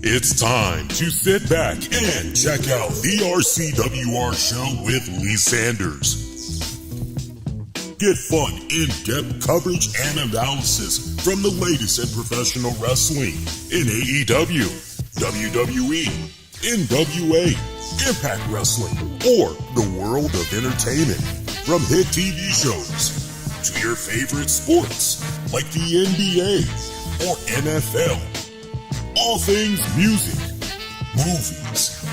It's time to sit back and check out the RCWR show with Lee Sanders. Get fun, in-depth coverage and analysis from the latest in professional wrestling in AEW, WWE, NWA, Impact Wrestling, or the world of entertainment. From hit TV shows to your favorite sports like the NBA or NFL. All things music, movies,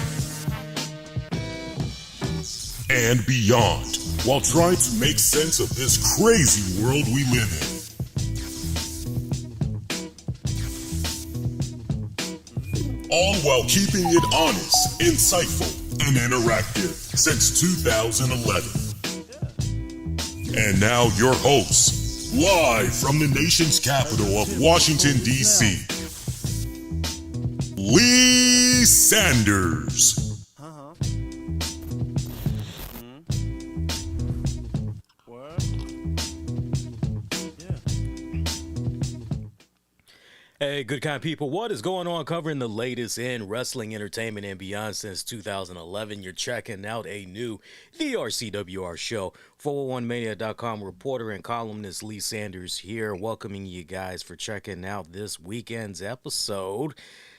and beyond, while trying to make sense of this crazy world we live in. All while keeping it honest, insightful, and interactive since 2011. And now your hosts, live from the nation's capital of Washington, D.C., Lee Sanders. What? Yeah. Hey, good kind of people. What is going on? Covering the latest in wrestling, entertainment, and beyond since 2011. You're checking out a new The RCWR show. 401mania.com reporter and columnist Lee Sanders here, welcoming you guys for checking out this weekend's episode.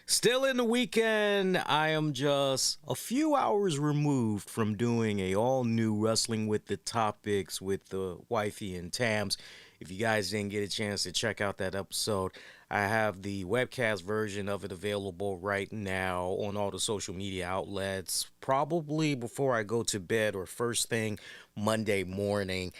Still in the weekend, I am just a few hours removed from doing a all-new Wrestling with the Topics with the wifey and Tams. If you guys didn't get a chance to check out that episode, I have the webcast version of it available right now on all the social media outlets, probably before I go to bed or first thing Monday morning.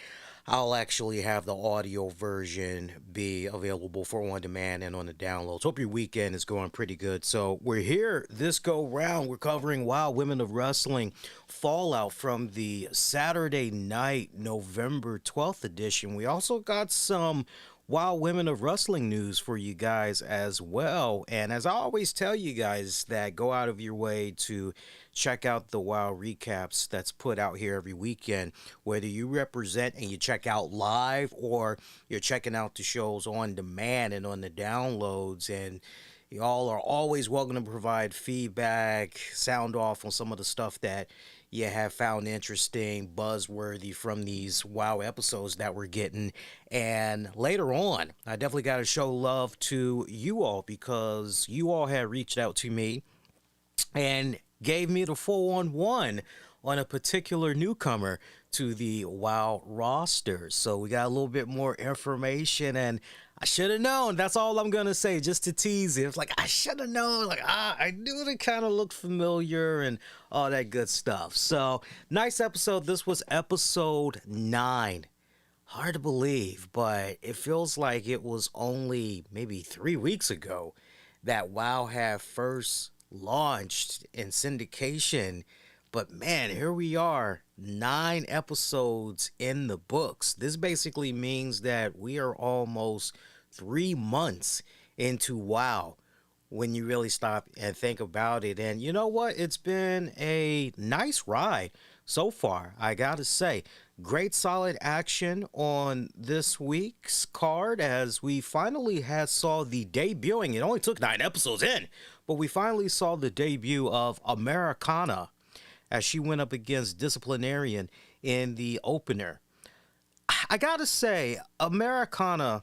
I'll actually have the audio version be available for on demand and on the downloads. Hope your weekend is going pretty good. So we're here this go round. We're covering Wild Women of Wrestling fallout from the Saturday night, November 12th edition. We also got some Wild Women of Wrestling news for you guys as well. And as I always tell you guys that go out of your way to check out the Wild recaps that's put out here every weekend, whether you represent and you check out live or you're checking out the shows on demand and on the downloads. And y'all are always welcome to provide feedback, sound off on some of the stuff that you have found interesting, buzzworthy from these WoW episodes that we're getting. And later on, I definitely got to show love to you all because you all had reached out to me and gave me the 4-on-1 on a particular newcomer to the WoW roster. So we got a little bit more information, and I should have known. That's all I'm going to say, just to tease it. It's like, I should have known. Like, I knew it kind of looked familiar and all that good stuff. So, nice episode. This was episode 9. Hard to believe, but it feels like it was only maybe 3 weeks ago that WoW had first launched in syndication. But man, here we are, 9 episodes in the books. This basically means that we are almost 3 months into WoW when you really stop and think about it. And you know what? It's been a nice ride so far, I gotta say. Great solid action on this week's card as we finally saw the debuting. It only took 9 episodes in, but we finally saw the debut of Americana as she went up against Disciplinarian in the opener. I gotta say, Americana,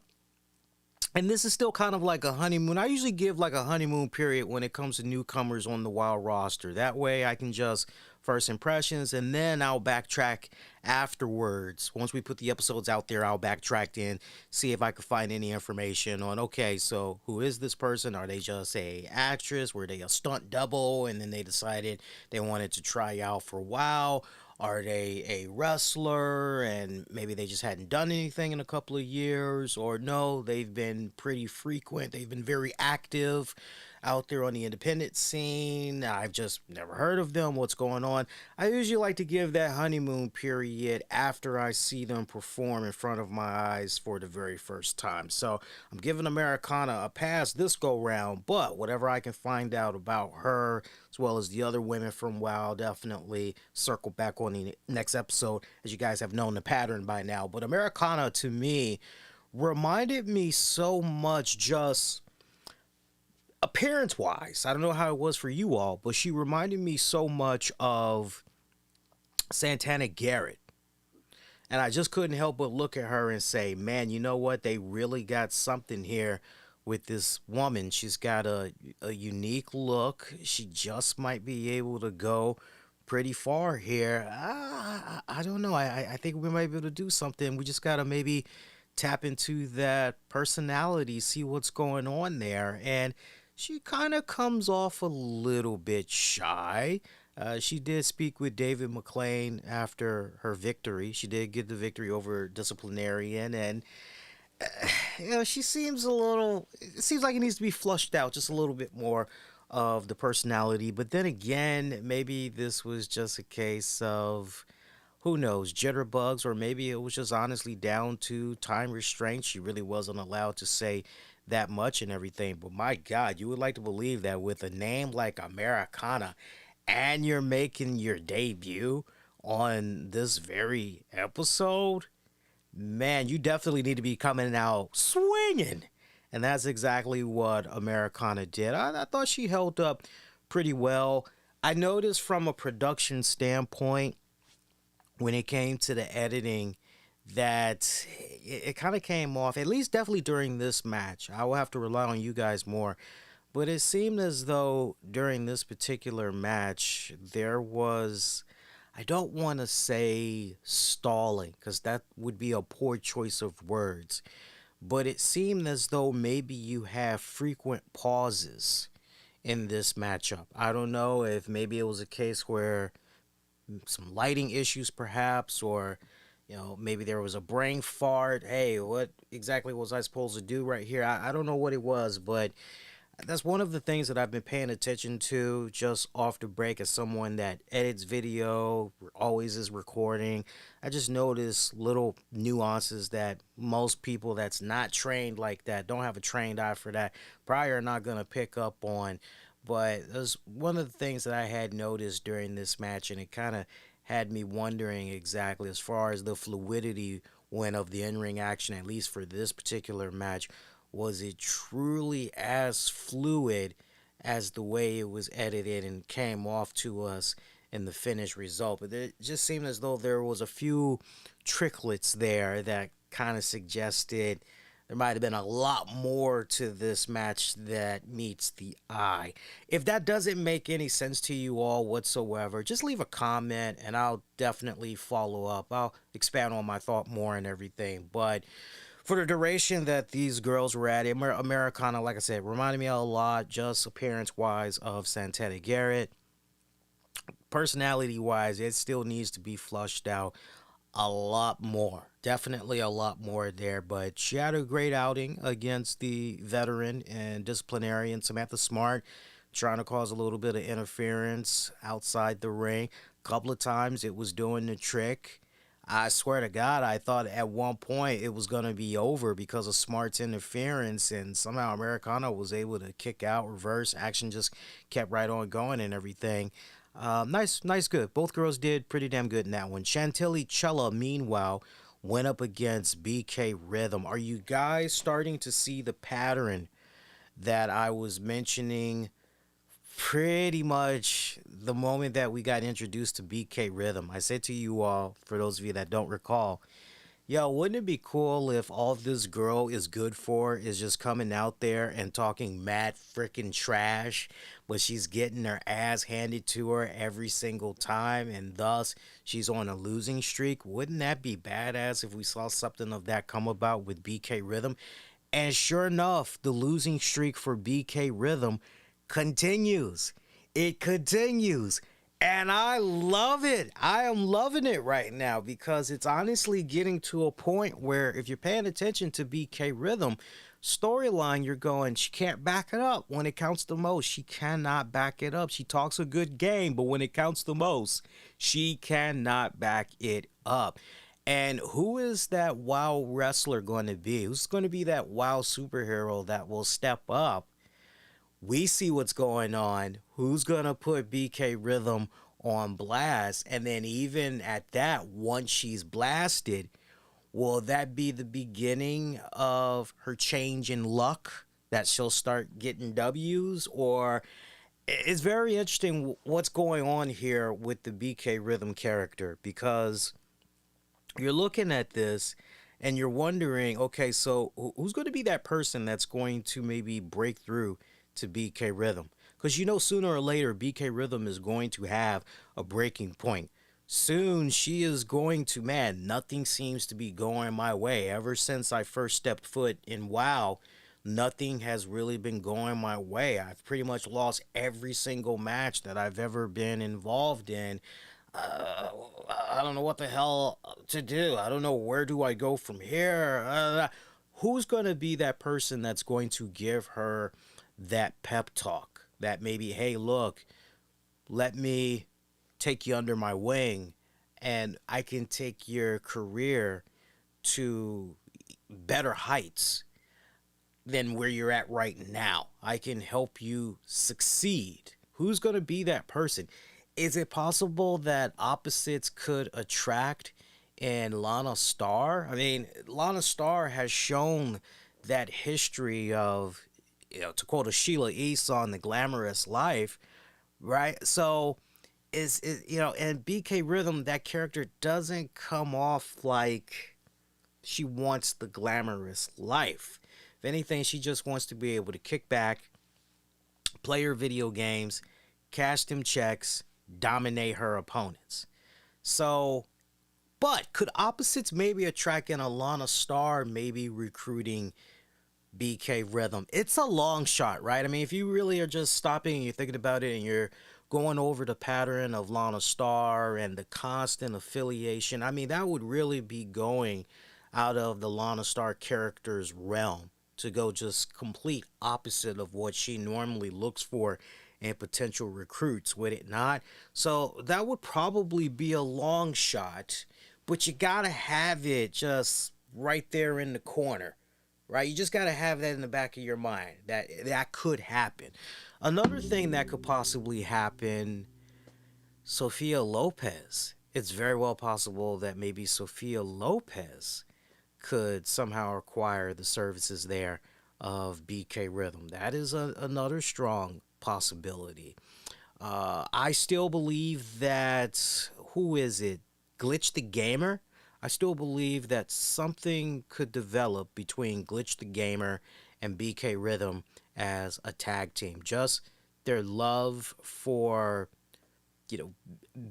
and this is still kind of like a honeymoon. I usually give like a honeymoon period when it comes to newcomers on the Wild roster. That way I can just first impressions and then I'll backtrack afterwards. Once we put the episodes out there, I'll backtrack in, see if I can find any information on, okay, so who is this person? Are they just a actress? Were they a stunt double and then they decided they wanted to try out for WoW? Are they a wrestler and maybe they just hadn't done anything in a couple of years? Or no, they've been pretty frequent. They've been very active out there on the independent scene. I've just never heard of them. What's going on? I usually like to give that honeymoon period after I see them perform in front of my eyes for the very first time. So I'm giving Americana a pass this go round, but whatever I can find out about her as well as the other women from WoW, definitely circle back on the next episode, as you guys have known the pattern by now. But Americana to me reminded me so much just appearance wise. I don't know how it was for you all, but she reminded me so much of Santana Garrett. And I just couldn't help but look at her and say, man, you know what? They really got something here with this woman. She's got a unique look. She just might be able to go pretty far here. I don't know. I think we might be able to do something. We just got to maybe tap into that personality, see what's going on there. And she kind of comes off a little bit shy. She did speak with David McLean after her victory. She did get the victory over Disciplinarian, and she seems a little. It seems like it needs to be flushed out just a little bit more of the personality. But then again, maybe this was just a case of, who knows, jitterbugs, or maybe it was just honestly down to time restraints. She really wasn't allowed to say that much and everything. But my God, you would like to believe that with a name like Americana and you're making your debut on this very episode, man, you definitely need to be coming out swinging. And that's exactly what Americana did. I thought she held up pretty well. I noticed from a production standpoint, when it came to the editing, that it kind of came off, at least definitely during this match. I will have to rely on you guys more. But it seemed as though during this particular match, there was, I don't want to say stalling, because that would be a poor choice of words. But it seemed as though maybe you have frequent pauses in this matchup. I don't know if maybe it was a case where some lighting issues perhaps, or maybe there was a brain fart. Hey, what exactly was I supposed to do right here? I don't know what it was, but that's one of the things that I've been paying attention to just off the break, as someone that edits video, always is recording. I just notice little nuances that most people that's not trained like that, don't have a trained eye for that, probably are not going to pick up on. But that's one of the things that I had noticed during this match, and it kind of had me wondering exactly as far as the fluidity went of the in-ring action, at least for this particular match. Was it truly as fluid as the way it was edited and came off to us in the finished result? But it just seemed as though there was a few tricklets there that kind of suggested there might have been a lot more to this match that meets the eye. If that doesn't make any sense to you all whatsoever, just leave a comment and I'll definitely follow up. I'll expand on my thought more and everything. But for the duration that these girls were at, Americana, like I said, reminded me a lot, just appearance-wise, of Santana Garrett. Personality-wise, it still needs to be flushed out a lot more. Definitely a lot more there, but she had a great outing against the veteran and disciplinarian Samantha Smart, trying to cause a little bit of interference outside the ring. A couple of times it was doing the trick. I swear to God, I thought at one point it was going to be over because of Smart's interference, and somehow Americana was able to kick out, reverse, action just kept right on going and everything. Nice, good. Both girls did pretty damn good in that one. Chantilly Chella, meanwhile, went up against BK Rhythm. Are you guys starting to see the pattern that I was mentioning pretty much the moment that we got introduced to BK Rhythm? I said to you all, for those of you that don't recall, Yo, wouldn't it be cool if all this girl is good for is just coming out there and talking mad freaking trash, but she's getting her ass handed to her every single time, and thus she's on a losing streak? Wouldn't that be badass if we saw something of that come about with BK Rhythm? And sure enough, the losing streak for BK Rhythm continues. It continues. And I love it. I am loving it right now because it's honestly getting to a point where if you're paying attention to BK Rhythm storyline, you're going, she can't back it up when it counts the most. She cannot back it up. She talks a good game, but when it counts the most, she cannot back it up. And who is that WoW wrestler going to be? Who's going to be that WoW superhero that will step up? We see what's going on. Who's going to put BK Rhythm on blast? And then even at that, once she's blasted, will that be the beginning of her change in luck? That she'll start getting W's? Or it's very interesting what's going on here with the BK Rhythm character, because you're looking at this and you're wondering, okay, so who's going to be that person that's going to maybe break through to BK Rhythm? Because you know, sooner or later, BK Rhythm is going to have a breaking point. Soon she is going to, man, nothing seems to be going my way. Ever since I first stepped foot in WoW, nothing has really been going my way. I've pretty much lost every single match that I've ever been involved in. I don't know what the hell to do. I don't know, where do I go from here? Who's going to be that person that's going to give her that pep talk? That maybe, hey, look, let me take you under my wing and I can take your career to better heights than where you're at right now. I can help you succeed. Who's going to be that person? Is it possible that opposites could attract in Lana Starr? I mean, Lana Starr has shown that history of, to quote a Sheila Esau in The Glamorous Life, right? So and BK Rhythm, that character doesn't come off like she wants the glamorous life. If anything, she just wants to be able to kick back, play her video games, cash them checks, dominate her opponents. So, but could opposites maybe attract an Alana Starr, maybe recruiting BK Rhythm? It's a long shot, right? I mean, if you really are just stopping and you're thinking about it and you're going over the pattern of Lana Starr and the constant affiliation, I mean, that would really be going out of the Lana Starr character's realm to go just complete opposite of what she normally looks for and potential recruits, would it not? So that would probably be a long shot, but you gotta have it just right there in the corner, right? You just gotta have that in the back of your mind that that could happen. Another thing that could possibly happen, Sophia Lopez. It's very well possible that maybe Sophia Lopez could somehow acquire the services there of BK Rhythm. That is another strong possibility. I still believe that, who is it? Glitch the Gamer? I still believe that something could develop between Glitch the Gamer and BK Rhythm as a tag team. Just their love for,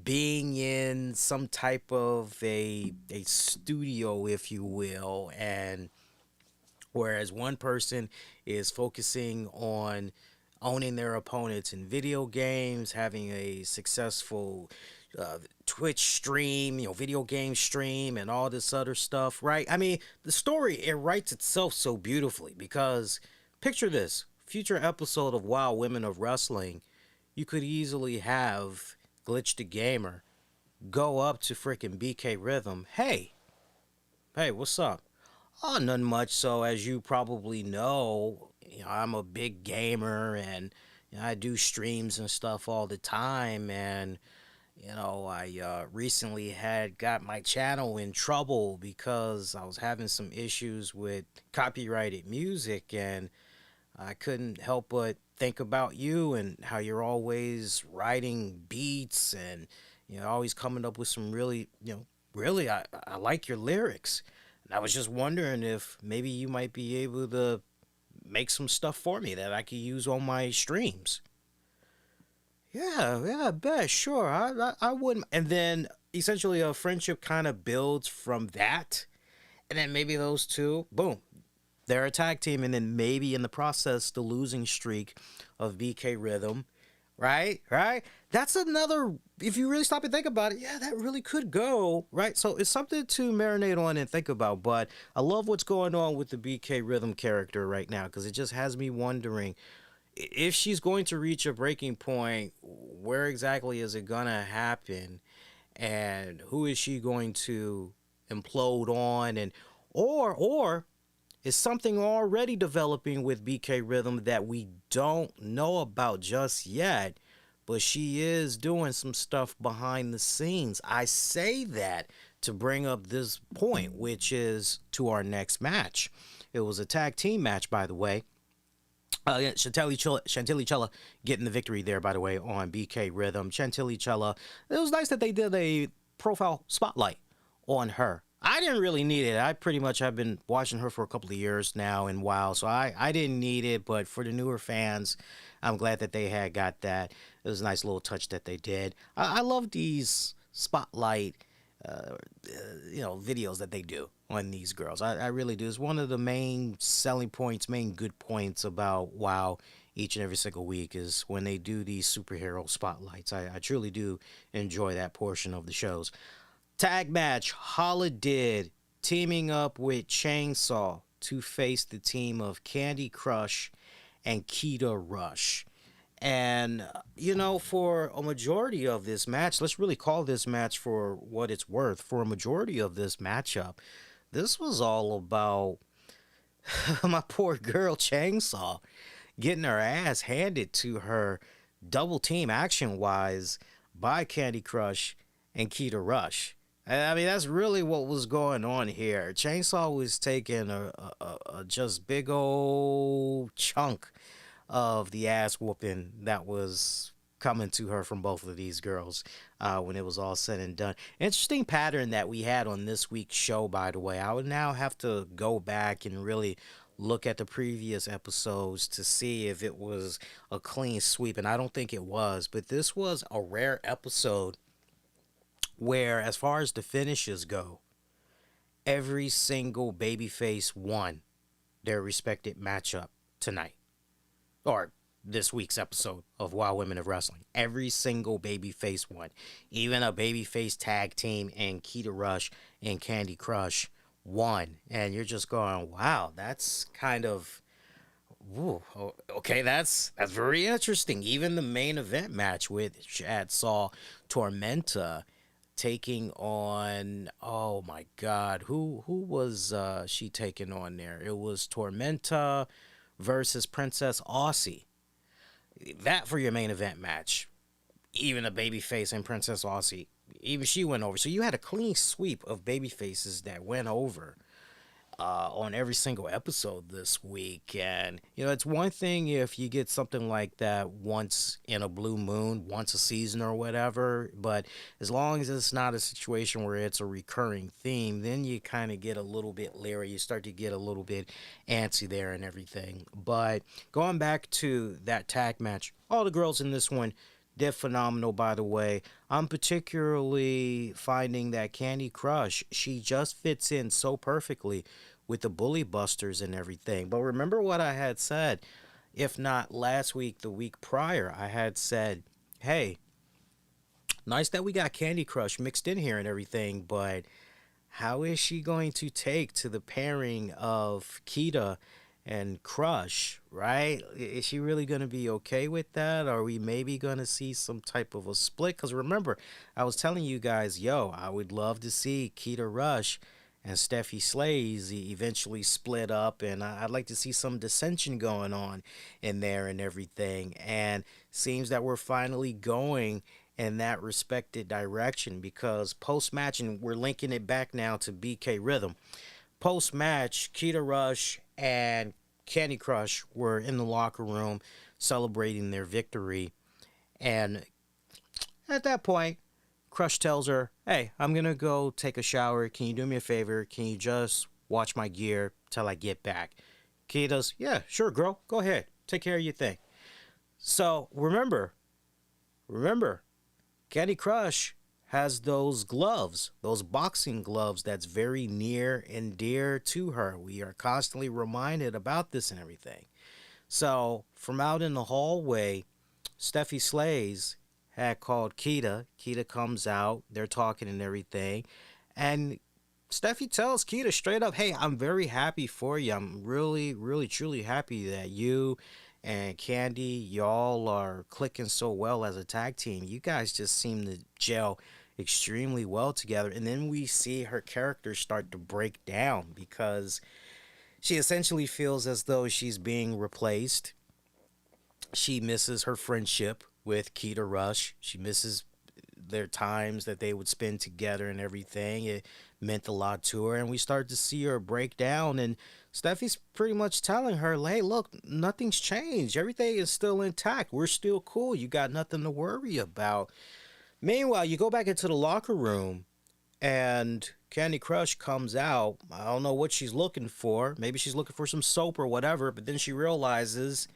being in some type of a studio, if you will, and whereas one person is focusing on owning their opponents in video games, having a successful Twitch stream, video game stream, and all this other stuff, right? I mean, the story, it writes itself so beautifully, because picture this, future episode of WoW Women of Wrestling, you could easily have Glitch the Gamer go up to freaking BK Rhythm. Hey, what's up? Oh, nothing much. So as you probably know, I'm a big gamer and I do streams and stuff all the time. And, I recently got my channel in trouble because I was having some issues with copyrighted music, and I couldn't help but think about you and how you're always writing beats and, always coming up with some really, really, I like your lyrics. I was just wondering if maybe you might be able to make some stuff for me that I could use on my streams. Yeah, I bet, sure. I wouldn't. And then essentially a friendship kind of builds from that. And then maybe those two, boom, they're a tag team. And then maybe in the process, the losing streak of BK Rhythm, right? Right? That's another, if you really stop and think about it, yeah, that really could go, right? So it's something to marinate on and think about. But I love what's going on with the BK Rhythm character right now because it just has me wondering if she's going to reach a breaking point, where exactly is it gonna happen, and who is she going to implode on, and or is something already developing with BK Rhythm that we don't know about just yet, but she is doing some stuff behind the scenes. I say that to bring up this point, which is to our next match. It was a tag team match, by the way. Yeah, Chantilly Chella getting the victory there, by the way, on BK Rhythm. Chantilly Chella, it was nice that they did a profile spotlight on her. I didn't really need it. I pretty much have been watching her for a couple of years now and wow, so I didn't need it, but for the newer fans, I'm glad that they had got that. It was a nice little touch that they did. I love these spotlight uh, videos that they do on these girls. I really do. It's one of the main selling points, main good points about WoW each and every single week is when they do these superhero spotlights. I truly do enjoy that portion of the shows. Tag match, Holla did teaming up with Chainsaw to face the team of Candy Crush and Keita Rush. And, for a majority of this match, let's really call this match for what it's worth. For a majority of this matchup, this was all about my poor girl Chainsaw getting her ass handed to her double team action wise by Candy Crush and Keita Rush. I mean, that's really what was going on here. Chainsaw was taking a just big old chunk of the ass whooping that was coming to her from both of these girls when it was all said and done. Interesting pattern that we had on this week's show, by the way. I would now have to go back and really look at the previous episodes to see if it was a clean sweep, and I don't think it was, but this was a rare episode where, as far as the finishes go, every single babyface won their respected matchup tonight. Or this week's episode of Wild Women of Wrestling. Every single babyface won. Even a babyface tag team and Keita Rush and Candy Crush won. And you're just going, wow, that's kind of... Ooh, okay, that's very interesting. Even the main event match, which saw Torementa taking on, oh my God, who was she taking on there? It was Torementa versus Princess Aussie. That for your main event match. Even a babyface and Princess Aussie, even she went over. So you had a clean sweep of babyfaces that went over on every single episode this week. And, it's one thing if you get something like that once in a blue moon, once a season or whatever, but as long as it's not a situation where it's a recurring theme, then you kind of get a little bit leery. You start to get a little bit antsy there and everything. But going back to that tag match, all the girls in this one did phenomenal, by the way. I'm particularly finding that Candy Crush, she just fits in so perfectly with the Bully Busters and everything. But remember what I had said, if not last week, the week prior, I had said, hey, nice that we got Candy Crush mixed in here and everything, but how is she going to take to the pairing of Keita and Crush, right? Is she really going to be okay with that? Are we maybe going to see some type of a split? Because remember, I was telling you guys, I would love to see Keita Rush and Steffi Slays eventually split up, and I'd like to see some dissension going on in there and everything. And seems that we're finally going in that respected direction, because post-match, and we're linking it back now to BK Rhythm, post-match, Keita Rush and Candy Crush were in the locker room celebrating their victory, and at that point, Crush tells her, hey, I'm going to go take a shower. Can you do me a favor? Can you just watch my gear till I get back. Kita's, yeah, sure, girl. Go ahead. Take care of your thing. So remember, Candy Crush has those gloves, those boxing gloves that's very near and dear to her. We are constantly reminded about this and everything. So from out in the hallway, Steffi Slays had called Kita. Kita comes out, they're talking and everything. And Steffi tells Kita straight up, hey, I'm very happy for you. I'm really, really, truly happy that you and Candy, y'all are clicking so well as a tag team. You guys just seem to gel extremely well together. And then we see her character start to break down because she essentially feels as though she's being replaced. She misses her friendship with Kita Rush. She misses their times that they would spend together and everything. It meant a lot to her. And we start to see her break down. And Steffi's pretty much telling her, hey, look, nothing's changed. Everything is still intact. We're still cool. You got nothing to worry about. Meanwhile, you go back into the locker room and Candy Crush comes out. I don't know what she's looking for. Maybe she's looking for some soap or whatever. But then she realizes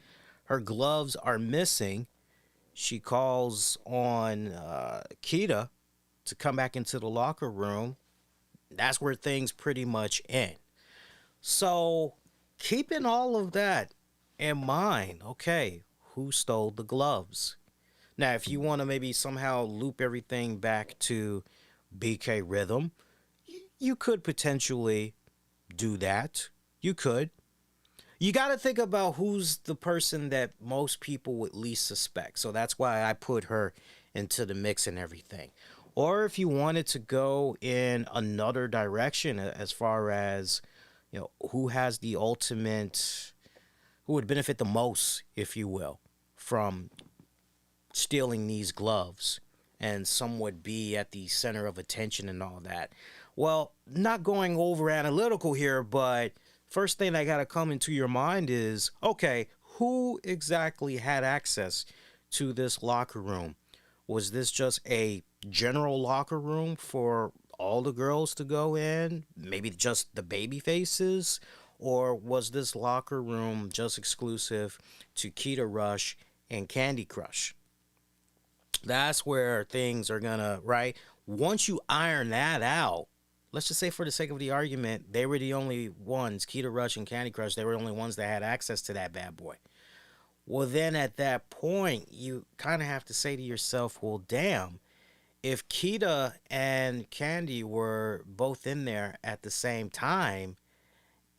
her gloves are missing. She calls on Kita to come back into the locker room. That's where things pretty much end. So, keeping all of that in mind, okay, who stole the gloves? Now, if you want to maybe somehow loop everything back to BK Rhythm, you could potentially do that. You could. You got to think about who's the person that most people would least suspect. So that's why I put her into the mix and everything. Or if you wanted to go in another direction as far as, you know, who has the ultimate, who would benefit the most, if you will, from stealing these gloves, and some would be at the center of attention and all that. Well, not going over analytical here, but first thing that got to come into your mind is, okay, who exactly had access to this locker room? Was this just a general locker room for all the girls to go in? Maybe just the baby faces? Or was this locker room just exclusive to Kita Rush and Candy Crush? That's where things are gonna, right? Once you iron that out, let's just say for the sake of the argument, they were the only ones, Kita Rush and Candy Crush, they were the only ones that had access to that bad boy. Well, then at that point, you kind of have to say to yourself, well, damn, if Kita and Candy were both in there at the same time,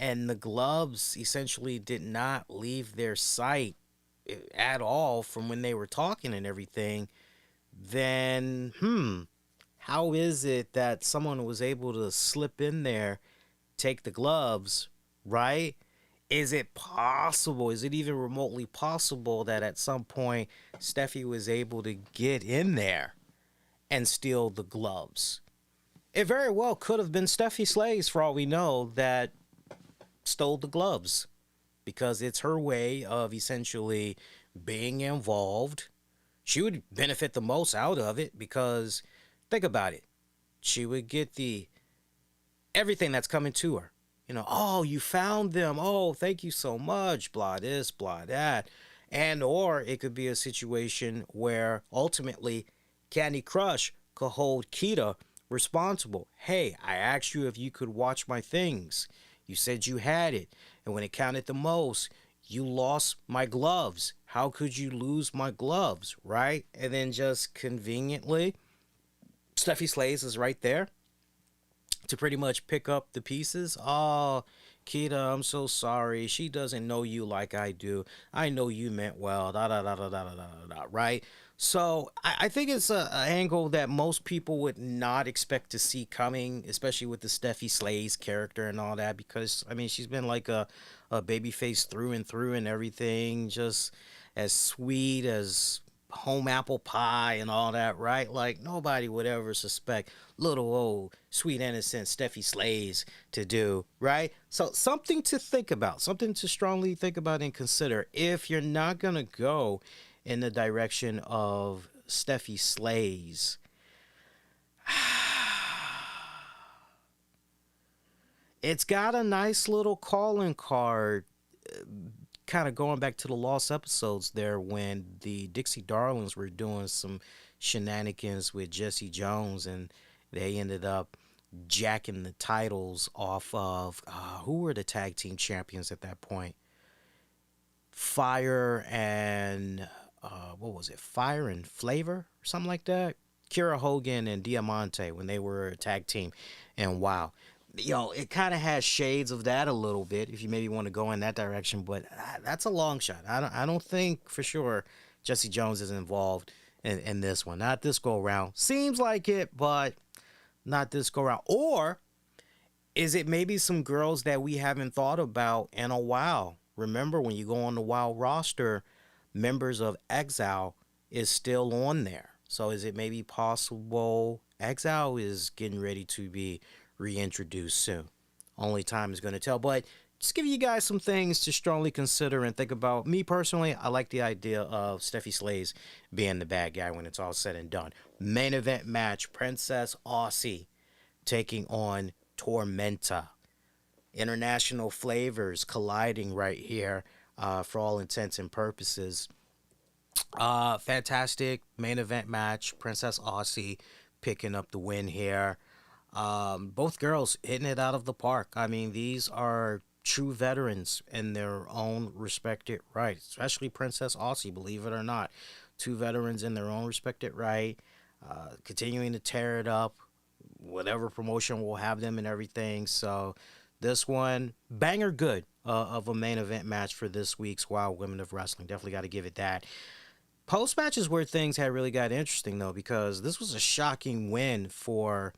and the gloves essentially did not leave their sight at all from when they were talking and everything, then, how is it that someone was able to slip in there, take the gloves, right? Is it possible? Is it even remotely possible that at some point Steffi was able to get in there and steal the gloves? It very well could have been Steffi Slays, for all we know, that stole the gloves, because it's her way of essentially being involved. She would benefit the most out of it because, think about it, she would get the everything that's coming to her. You know, oh, you found them. Oh, thank you so much. Blah this, blah that. And or it could be a situation where ultimately Candy Crush could hold Kita responsible. Hey, I asked you if you could watch my things. You said you had it. And when it counted the most, you lost my gloves. How could you lose my gloves, right? And then just conveniently, Steffi Slays is right there to pretty much pick up the pieces. Oh, Kita, I'm so sorry. She doesn't know you like I do. I know you meant well. Da da da da da da da da. Right? So I think it's a angle that most people would not expect to see coming, especially with the Steffi Slays character and all that, because I mean she's been like a baby face through and everything, just as sweet as home apple pie and all that, right? Like nobody would ever suspect little old sweet innocent Steffi Slays to do, right? So something to think about, something to strongly think about and consider. If you're not gonna go in the direction of Steffi Slays, It's got a nice little calling card, kind of going back to the lost episodes there when the Dixie Darlings were doing some shenanigans with Jesse Jones, and they ended up jacking the titles off of who were the tag team champions at that point? Fire and what was it? Fire and Flavor or something like that. Kira Hogan and Diamante when they were a tag team, and wow, it kind of has shades of that a little bit if you maybe want to go in that direction, but that's a long shot. I don't think for sure Jesse Jones is involved in this one. Not this go around. Seems like it, but not this go around. Or is it maybe some girls that we haven't thought about in a while? Remember, when you go on the WoW roster, members of Exile is still on there. So is it maybe possible Exile is getting ready to be reintroduced soon? Only time is going to tell. But just give you guys some things to strongly consider and think about. Me personally, I like the idea of Steffi Slays being the bad guy when it's all said and done. Main event match, Princess Aussie taking on Torementa. International flavors colliding right here, for all intents and purposes. Fantastic main event match. Princess Aussie picking up the win here. Both girls hitting it out of the park. I mean, these are true veterans in their own respected right, especially Princess Aussie, believe it or not. Two veterans in their own respected right, continuing to tear it up, whatever promotion will have them and everything. So this one, banger good of a main event match for this week's Wild Women of Wrestling. Definitely got to give it that. Post matches where things had really got interesting, though, because this was a shocking win for,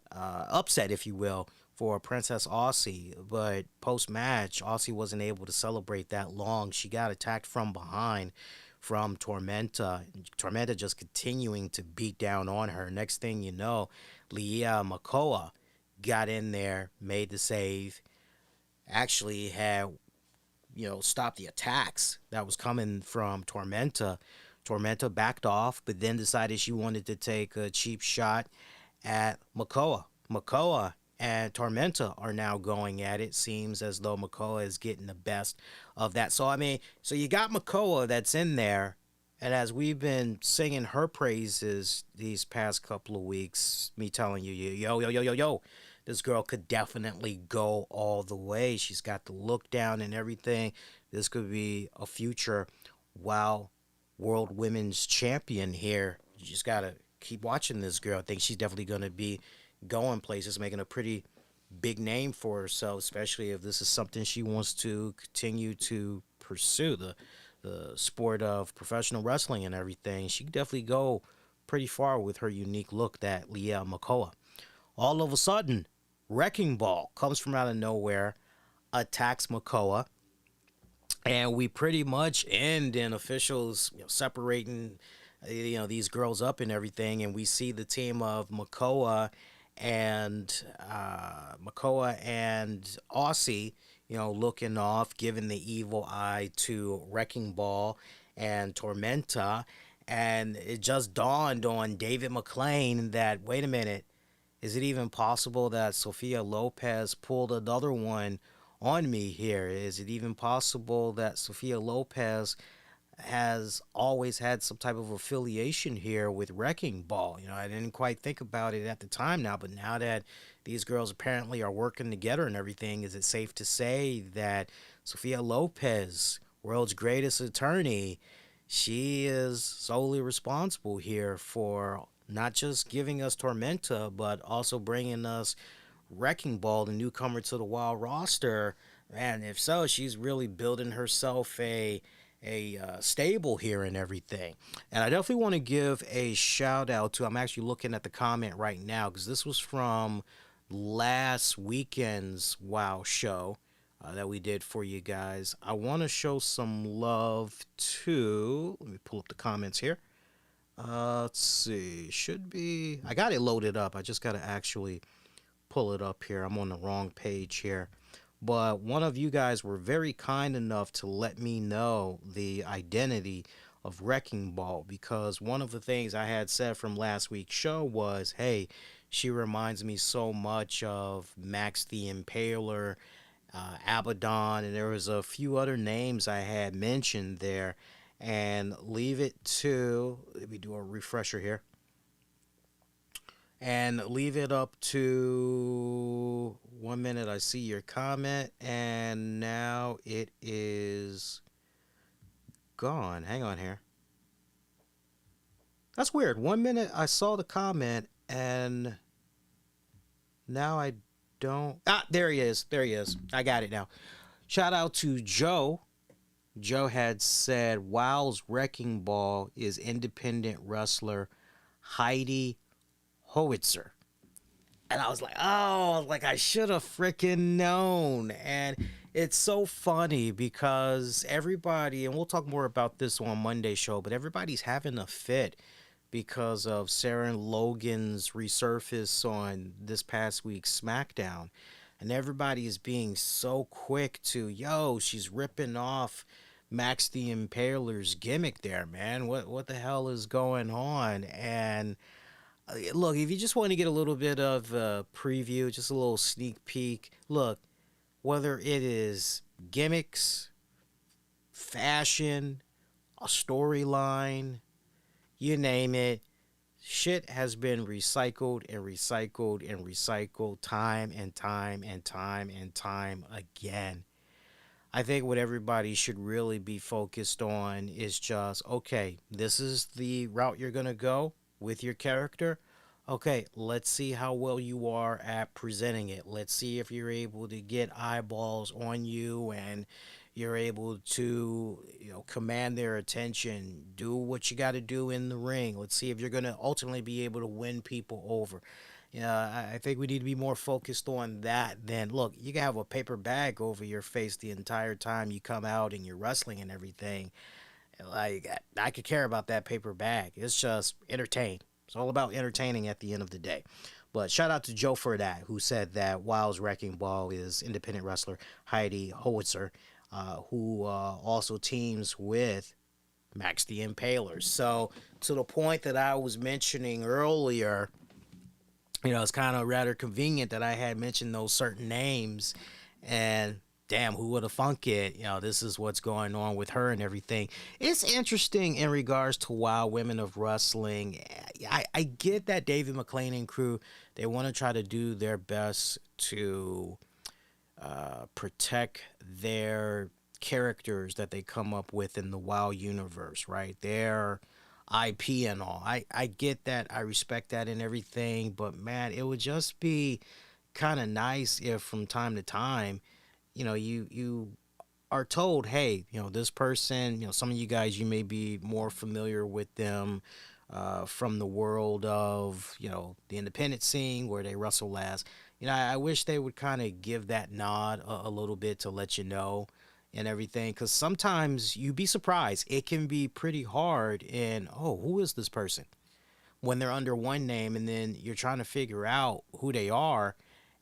upset, if you will, for Princess Aussie. But post match, Aussie wasn't able to celebrate that long. She got attacked from behind from Torementa. Torementa just continuing to beat down on her. Next thing you know, Leia Makoa got in there, made the save, actually had, stopped the attacks that was coming from Torementa. Torementa backed off, but then decided she wanted to take a cheap shot at Makoa. Makoa and Torementa are now going at it. Seems as though Makoa is getting the best of that. So, so you got Makoa that's in there, and as we've been singing her praises these past couple of weeks, me telling you, yo, this girl could definitely go all the way. She's got the look down and everything. This could be a future World Women's Champion here. You just got to keep watching this girl. I think she's definitely going to be going places, making a pretty big name for herself, especially if this is something she wants to continue to pursue, the sport of professional wrestling and everything. She could definitely go pretty far with her unique look, that Leia Makoa. All of a sudden, Wrecking Ball comes from out of nowhere, attacks Makoa, and we pretty much end in officials separating these girls up and everything, and we see the team of Makoa and Aussie looking off, giving the evil eye to Wrecking Ball and Torementa. And it just dawned on David McLean that, wait a minute, is it even possible that Sophia Lopez pulled another one on me here? Is it even possible that Sophia Lopez has always had some type of affiliation here with Wrecking Ball? I didn't quite think about it at the time now, but now that these girls apparently are working together and everything, is it safe to say that Sophia Lopez, world's greatest attorney, she is solely responsible here for not just giving us Torementa, but also bringing us Wrecking Ball, the newcomer to the Wild roster? And if so, she's really building herself a stable here and everything. And I definitely want to give a shout out to, I'm actually looking at the comment right now, because this was from last weekend's WoW show that we did for you guys. I want to show some love to, let me pull up the comments here. Let's see, should be, I got it loaded up. I just got to actually pull it up here. I'm on the wrong page here. But one of you guys were very kind enough to let me know the identity of Wrecking Ball, because one of the things I had said from last week's show was, hey, She reminds me so much of Max the Impaler, Abaddon, and there was a few other names I had mentioned there. And leave it to, let me do a refresher here, and leave it up to 1 minute. I see your comment, and now it is gone. Hang on here. That's weird. 1 minute I saw the comment, and now I don't. Ah, there he is. There he is. I got it now. Shout out to Joe. Joe had said WoW's Wrecking Ball is independent wrestler Heidi Howitzer. And I was like, I should have freaking known. And it's so funny because everybody, and we'll talk more about this on Monday's show, but everybody's having a fit because of Sarah Logan's resurface on this past week's SmackDown. And everybody is being so quick to, yo, she's ripping off Max the Impaler's gimmick there, man. What the hell is going on? And look, if you just want to get a little bit of a preview, just a little sneak peek, look, whether it is gimmicks, fashion, a storyline, you name it, shit has been recycled and recycled and recycled time and time and time and time again. I think what everybody should really be focused on is just, okay, this is the route you're going to go with your character. Okay, let's see how well you are at presenting it. Let's see if you're able to get eyeballs on you and you're able to, command their attention. Do what you got to do in the ring. Let's see if you're going to ultimately be able to win people over. I think we need to be more focused on that than, look, you can have a paper bag over your face the entire time you come out and you're wrestling and everything. Like, I could care about that paper bag. It's just entertain. It's all about entertaining at the end of the day. But shout out to Joe for that, who said that WoW's Wrecking Ball is independent wrestler Heidi Howitzer, who also teams with Max the Impaler. So to the point that I was mentioning earlier, it's kind of rather convenient that I had mentioned those certain names, and damn, who would have thunk it? This is what's going on with her and everything. It's interesting in regards to WoW Women of Wrestling. I get that David McLean and crew, they want to try to do their best to protect their characters that they come up with in the WoW universe, right? Their IP and all. I get that. I respect that and everything. But, man, it would just be kind of nice if from time to time, you are told, hey, this person, some of you guys, you may be more familiar with them from the world of, the independent scene where they wrestle last. I wish they would kind of give that nod a little bit to let you know and everything, because sometimes you'd be surprised. It can be pretty hard in, who is this person? When they're under one name and then you're trying to figure out who they are,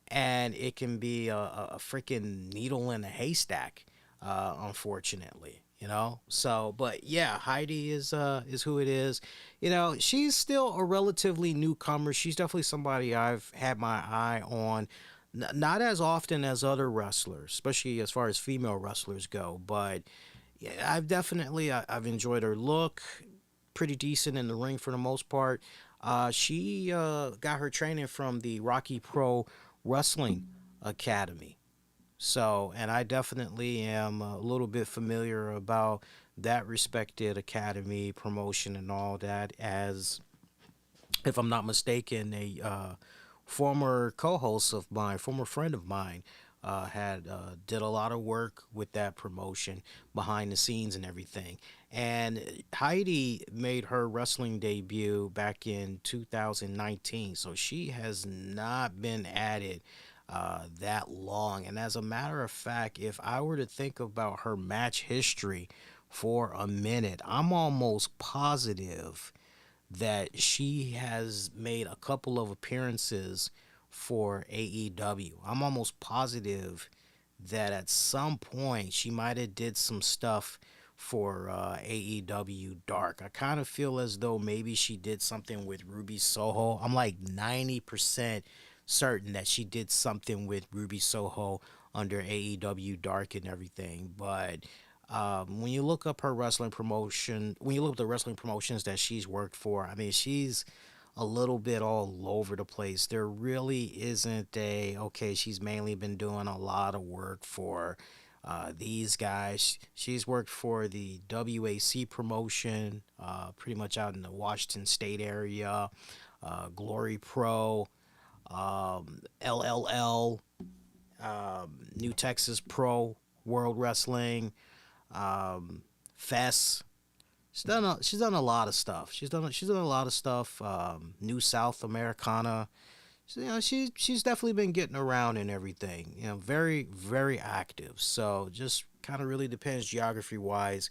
and it can be a freaking needle in a haystack, unfortunately, So, but yeah, Heidi is who it is. She's still a relatively newcomer. She's definitely somebody I've had my eye on. Not as often as other wrestlers, especially as far as female wrestlers go. But yeah, I've enjoyed her look. Pretty decent in the ring for the most part. She got her training from the Rocky Pro Wrestling Academy. So, and I definitely am a little bit familiar about that respected academy promotion and all that, as, if I'm not mistaken, a former co-host of mine, former friend of mine, had did a lot of work with that promotion behind the scenes and everything. And Heidi made her wrestling debut back in 2019, so she has not been at it that long. And as a matter of fact, if I were to think about her match history for a minute, I'm almost positive that she has made a couple of appearances for AEW. I'm almost positive that at some point she might have did some stuff for AEW Dark. I kind of feel as though maybe she did something with Ruby Soho. I'm like 90% certain that she did something with Ruby Soho under AEW Dark and everything. But when you look up her wrestling promotion, when you look up the wrestling promotions that she's worked for, I mean, she's a little bit all over the place. There really isn't okay, she's mainly been doing a lot of work for these guys. She's worked for the WAC promotion, pretty much out in the Washington State area, Glory Pro, LLL, New Texas Pro, World Wrestling, Fest. She's done a lot of stuff. She's done a lot of stuff. New South Americana. She's definitely been getting around and everything. Very very active. So just kind of really depends geography wise.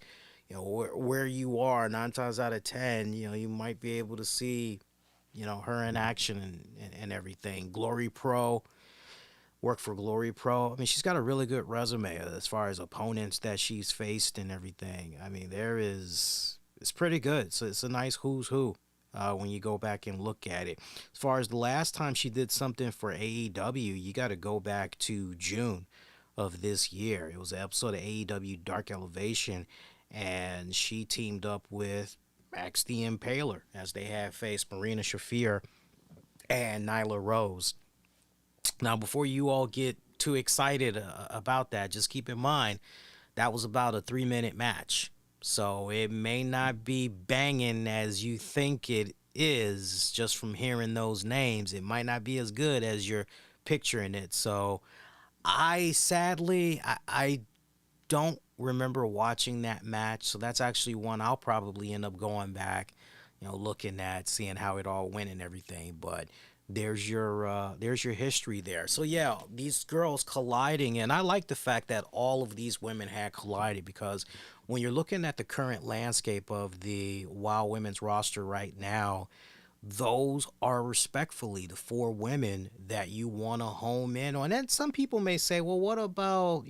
Where you are. 9 times out of 10, you might be able to see, her in action and everything. Glory Pro. Work for Glory Pro. I mean, she's got a really good resume as far as opponents that she's faced and everything. I mean, it's pretty good. So it's a nice who's who when you go back and look at it. As far as the last time she did something for AEW, you got to go back to June of this year. It was an episode of AEW Dark Elevation, and she teamed up with Max the Impaler as they had faced Marina Shafir and Nyla Rose. Now, before you all get too excited about that, just keep in mind that was about a 3-minute match. So it may not be banging as you think it is just from hearing those names. It might not be as good as you're picturing it. So I don't remember watching that match. So that's actually one I'll probably end up going back, looking at, seeing how it all went and everything. But there's your history there. So yeah, these girls colliding, and I like the fact that all of these women had collided, because when you're looking at the current landscape of the WoW women's roster right now, those are respectfully the 4 women that you want to home in on. And some people may say, well, what about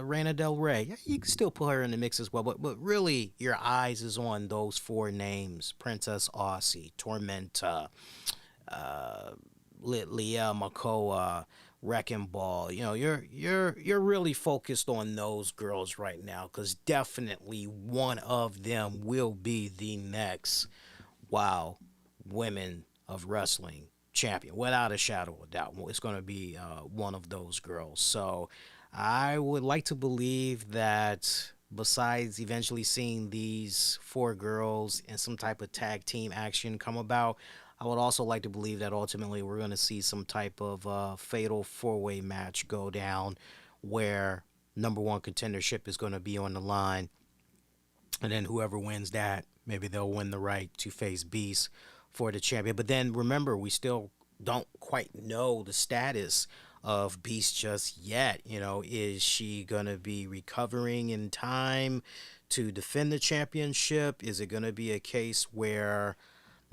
Reina Del Rey? Yeah, you can still put her in the mix as well, but really your eyes is on those 4 names: Princess Aussie, Torementa, Leia Makoa, Wrecking Ball. You're really focused on those girls right now, because definitely one of them will be the next WoW Women of Wrestling champion, without a shadow of a doubt. It's going to be one of those girls. So I would like to believe that besides eventually seeing these 4 girls in some type of tag team action come about, I would also like to believe that ultimately we're going to see some type of fatal 4-way match go down, where number 1 contendership is going to be on the line. And then whoever wins that, maybe they'll win the right to face Beast for the champion. But then remember, we still don't quite know the status of Beast just yet. Is she going to be recovering in time to defend the championship? Is it going to be a case where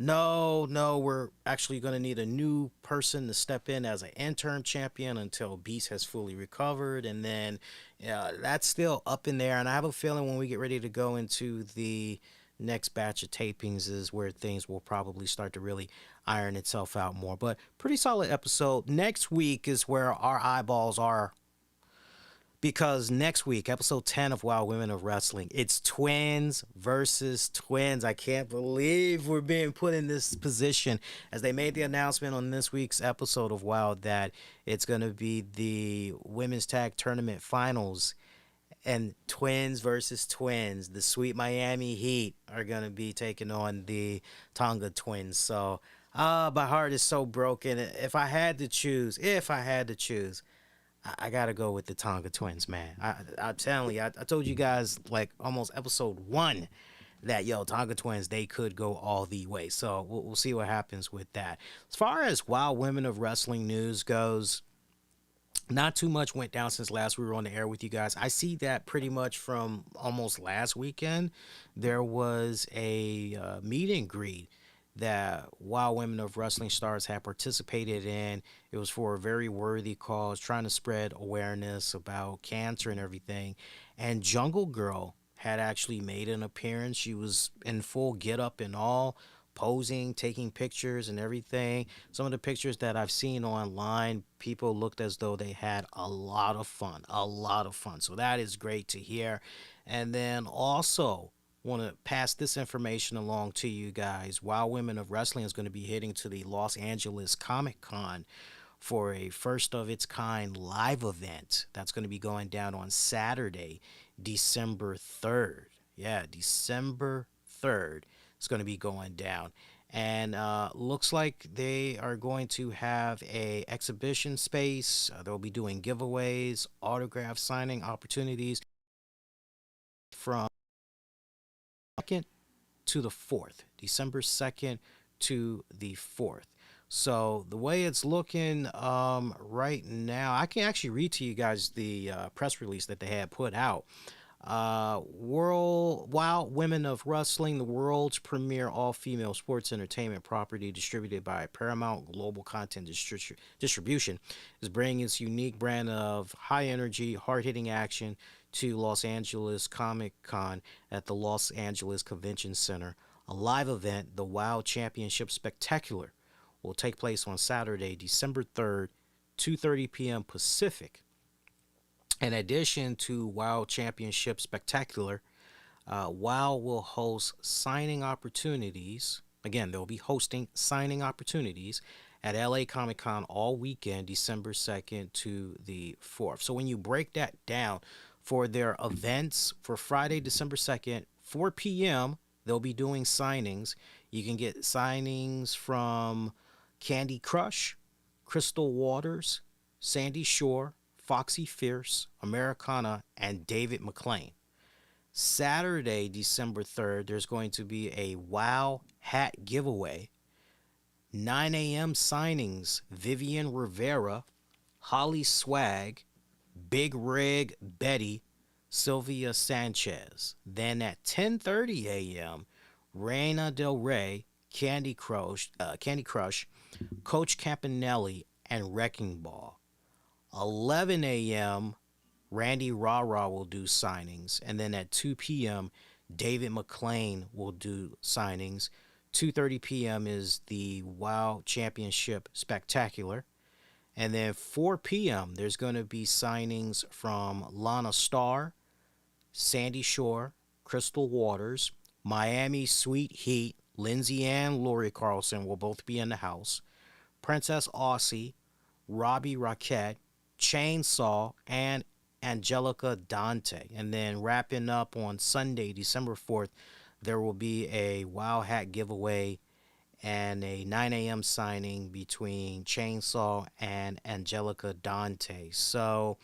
no, we're actually going to need a new person to step in as an interim champion until Beast has fully recovered? And then that's still up in there. And I have a feeling when we get ready to go into the next batch of tapings is where things will probably start to really iron itself out more. But pretty solid episode. Next week is where our eyeballs are, because next week, episode 10 of WoW Women of Wrestling, it's twins versus twins. I can't believe we're being put in this position, as they made the announcement on this week's episode of WoW that it's going to be the Women's Tag Tournament Finals, and twins versus twins. The Sweet Miami Heat are going to be taking on the Tonga Twins. So my heart is so broken. If I had to choose, I gotta go with the Tonga Twins, man. I'm telling you, I told you guys like almost episode 1 that Tonga Twins, they could go all the way. So we'll see what happens with that. As far as WoW Women of Wrestling news goes, not too much went down since last we were on the air with you guys. I see that pretty much from almost last weekend. There was a meet and greet that WoW Women of Wrestling stars had participated in. It was for a very worthy cause, trying to spread awareness about cancer and everything. And Jungle Girl had actually made an appearance. She was in full get up and all, posing, taking pictures and everything. Some of the pictures that I've seen online, people looked as though they had a lot of fun, a lot of fun. So that is great to hear. And then also, want to pass this information along to you guys. Wild Women of Wrestling is going to be heading to the Los Angeles Comic Con for a first of its kind live event that's going to be going down on Saturday, December 3rd. Yeah, December 3rd. It's going to be going down. And looks like they are going to have a exhibition space. They'll be doing giveaways, autograph signing opportunities from 2nd to the 4th, December 2nd to the 4th. So the way it's looking right now, I can actually read to you guys the press release that they had put out. Wild Women of Wrestling, the world's premier all-female sports entertainment property distributed by Paramount Global Content Distribution, is bringing its unique brand of high-energy, hard-hitting action to Los Angeles Comic Con at the Los Angeles Convention Center. A live event, the WOW Championship Spectacular, will take place on Saturday, December 3rd, 2:30 p.m. Pacific. In addition to WOW Championship Spectacular, WOW will host signing opportunities. Again, they'll be hosting signing opportunities at LA Comic Con all weekend, December 2nd to the 4th. So when you break that down for their events for Friday, December 2nd, 4 p.m., they'll be doing signings. You can get signings from Candy Crush, Crystal Waters, Sandy Shore, Foxy Fierce, Americana, and David McClain. Saturday, December 3rd, there's going to be a WOW hat giveaway. 9 a.m. signings, Vivian Rivera, Holly Swag, Big Rig Betty, Sylvia Sanchez. Then at 10:30 a.m., Reina Del Rey, Candy Crush, Coach Campanelli, and Wrecking Ball. 11 a.m., Randy Rara will do signings. And then at 2 p.m., David McClain will do signings. 2:30 p.m. is the WOW Championship Spectacular. And then 4 p.m., there's going to be signings from Lana Starr, Sandy Shore, Crystal Waters, Miami Sweet Heat, Lindsay and Lori Carlson will both be in the house, Princess Aussie, Robbie Rocket, Chainsaw, and Angelica Dante. And then wrapping up on Sunday, December 4th, there will be a WOW hat giveaway and a 9 a.m. signing between Chainsaw and Angelica Dante. So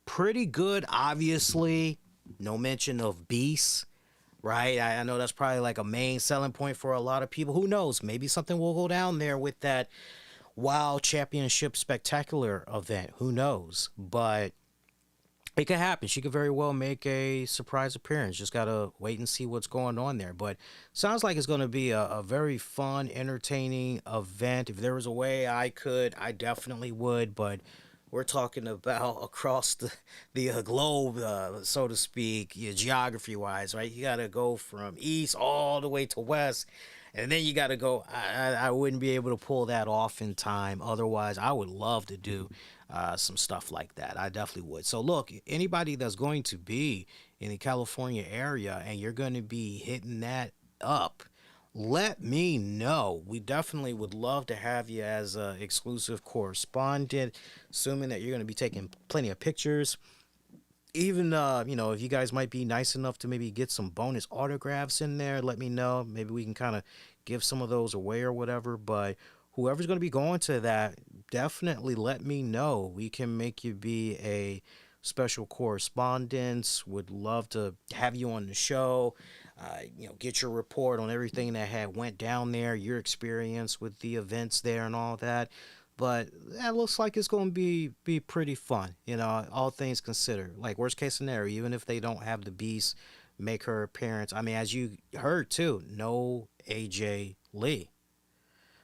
pretty good, obviously. No mention of Beast, right? I know that's probably like a main selling point for a lot of people. Who knows? Maybe something will go down there with that WOW Championship Spectacular event. Who knows? But it could happen. She could very well make a surprise appearance. Just got to wait and see what's going on there. But sounds like it's going to be a very fun, entertaining event. If there was a way I could, I definitely would. But we're talking about across the globe, so to speak, geography-wise, right? You got to go from east all the way to west. And then you got to go. I wouldn't be able to pull that off in time. Otherwise, I would love to do some stuff like that. I definitely would. So look, anybody that's going to be in the California area and you're going to be hitting that up, let me know. We definitely would love to have you as an exclusive correspondent, assuming that you're going to be taking plenty of pictures. Even, if you guys might be nice enough to maybe get some bonus autographs in there, let me know. Maybe we can kind of give some of those away or whatever. But whoever's going to be going to that, definitely let me know. We can make you be a special correspondent. Would love to have you on the show. Get your report on everything that had went down there, your experience with the events there and all that. But that looks like it's going to be pretty fun, all things considered. Like, worst case scenario, even if they don't have the Beast make her appearance. I mean, as you heard, too, no AJ Lee.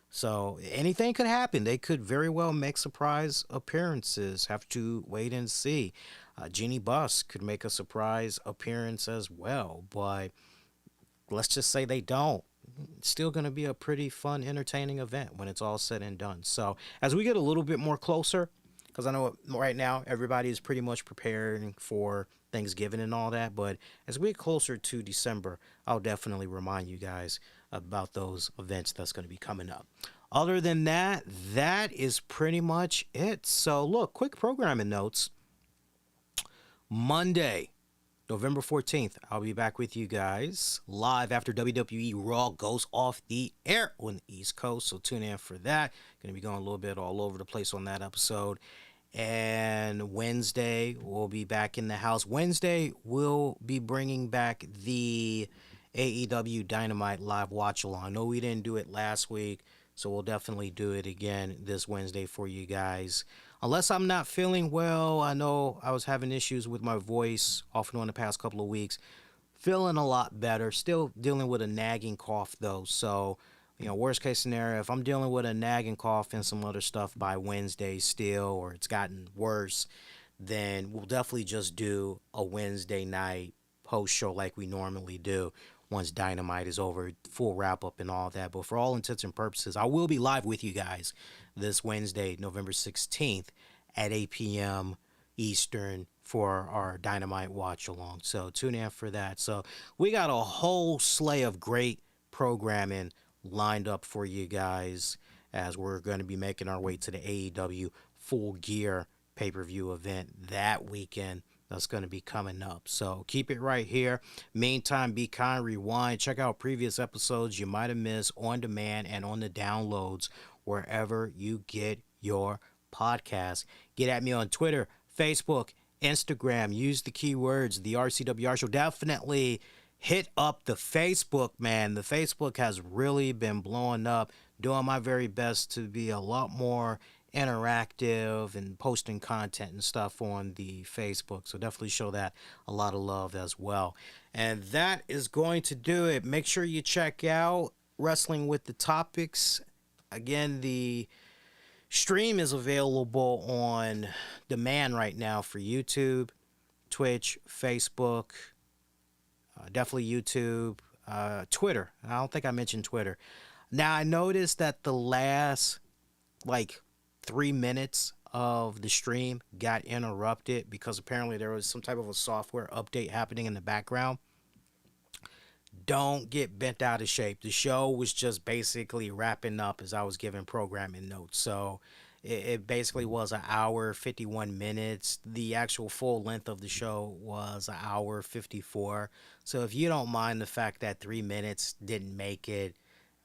So anything could happen. They could very well make surprise appearances. Have to wait and see. Jeannie Buss could make a surprise appearance as well, but let's just say they don't. It's still going to be a pretty fun, entertaining event when it's all said and done. So as we get a little bit more closer, because I know right now everybody is pretty much preparing for Thanksgiving and all that, but as we get closer to December, I'll definitely remind you guys about those events that's going to be coming up. Other than that, that is pretty much it. So look, quick programming notes. Monday, November 14th, I'll be back with you guys live after WWE Raw goes off the air on the East Coast. So tune in for that. Going to be going a little bit all over the place on that episode. And Wednesday, we'll be back in the house. Wednesday, we'll be bringing back the AEW Dynamite live watch along. I know we didn't do it last week, so we'll definitely do it again this Wednesday for you guys. Unless I'm not feeling well, I know I was having issues with my voice off and on the past couple of weeks. Feeling a lot better. Still dealing with a nagging cough, though. So, worst case scenario, if I'm dealing with a nagging cough and some other stuff by Wednesday still, or it's gotten worse, then we'll definitely just do a Wednesday night post show like we normally do once Dynamite is over, full wrap up and all that. But for all intents and purposes, I will be live with you guys this Wednesday, November 16th at 8 p.m. Eastern for our Dynamite watch along. So tune in for that. So we got a whole slew of great programming lined up for you guys as we're going to be making our way to the AEW Full Gear pay-per-view event that weekend. That's going to be coming up. So keep it right here. Meantime, be kind, rewind. Check out previous episodes you might have missed on demand and on the downloads wherever you get your podcast. Get at me on Twitter, Facebook, Instagram. Use the keywords, the RCWR Show. Definitely hit up the Facebook, man. The Facebook has really been blowing up. Doing my very best to be a lot more interactive and posting content and stuff on the Facebook. So definitely show that a lot of love as well. And that is going to do it. Make sure you check out Wrestling with the Topics. Again, the stream is available on demand right now for YouTube, Twitch, Facebook, definitely YouTube, Twitter. I don't think I mentioned Twitter. Now, I noticed that the last, 3 minutes of the stream got interrupted because apparently there was some type of a software update happening in the background. Don't get bent out of shape. The show was just basically wrapping up as I was giving programming notes. So it basically was an hour, 51 minutes. The actual full length of the show was an hour, 54. So if you don't mind the fact that 3 minutes didn't make it,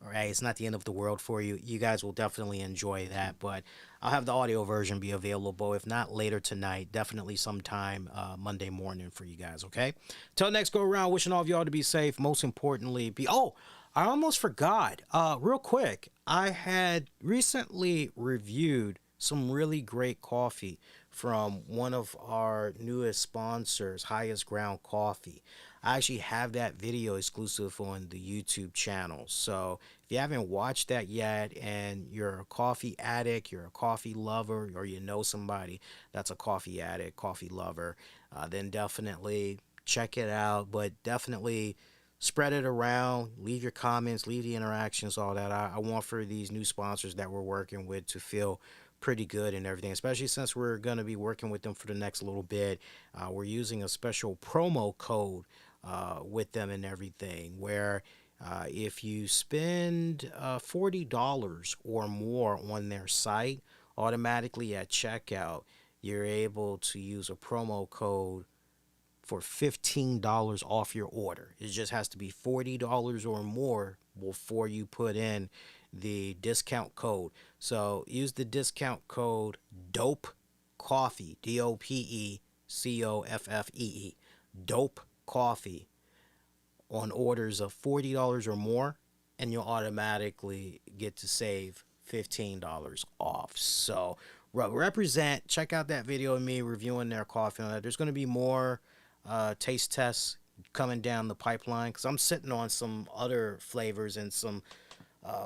all right, it's not the end of the world for you. You guys will definitely enjoy that. But I'll have the audio version be available. If not later tonight, definitely sometime Monday morning for you guys, okay? Till next go around, wishing all of y'all to be safe. Most importantly, I almost forgot. Real quick, I had recently reviewed some really great coffee from one of our newest sponsors, Highest Ground Coffee. I actually have that video exclusive on the YouTube channel. So if you haven't watched that yet and you're a coffee addict, you're a coffee lover, or you know somebody that's a coffee addict, coffee lover, then definitely check it out. But definitely spread it around, leave your comments, leave the interactions, all that. I want for these new sponsors that we're working with to feel pretty good and everything, especially since we're going to be working with them for the next little bit. We're using a special promo code with them and everything where if you spend $40 or more on their site, automatically at checkout, you're able to use a promo code for $15 off your order. It just has to be $40 or more before you put in the discount code. So use the discount code DOPE Coffee, DOPECOFFEE, DOPE Coffee on orders of $40 or more, and you'll automatically get to save $15 off. So represent, check out that video of me reviewing their coffee. There's going to be more taste tests coming down the pipeline because I'm sitting on some other flavors and some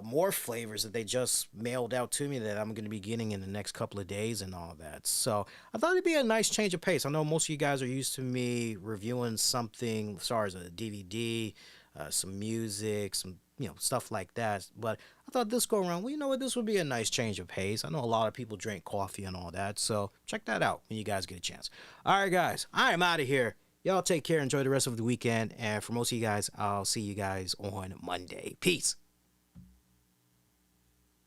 more flavors that they just mailed out to me that I'm going to be getting in the next couple of days and all that. So I thought it'd be a nice change of pace. I know most of you guys are used to me reviewing something as far as a DVD, some music, some stuff like that. But I thought this go around, well, you know what, this would be a nice change of pace. I know a lot of people drink coffee and all that, so check that out when you guys get a chance. All right, guys, I am out of here. Y'all take care. Enjoy the rest of the weekend. And for most of you guys, I'll see you guys on Monday. Peace.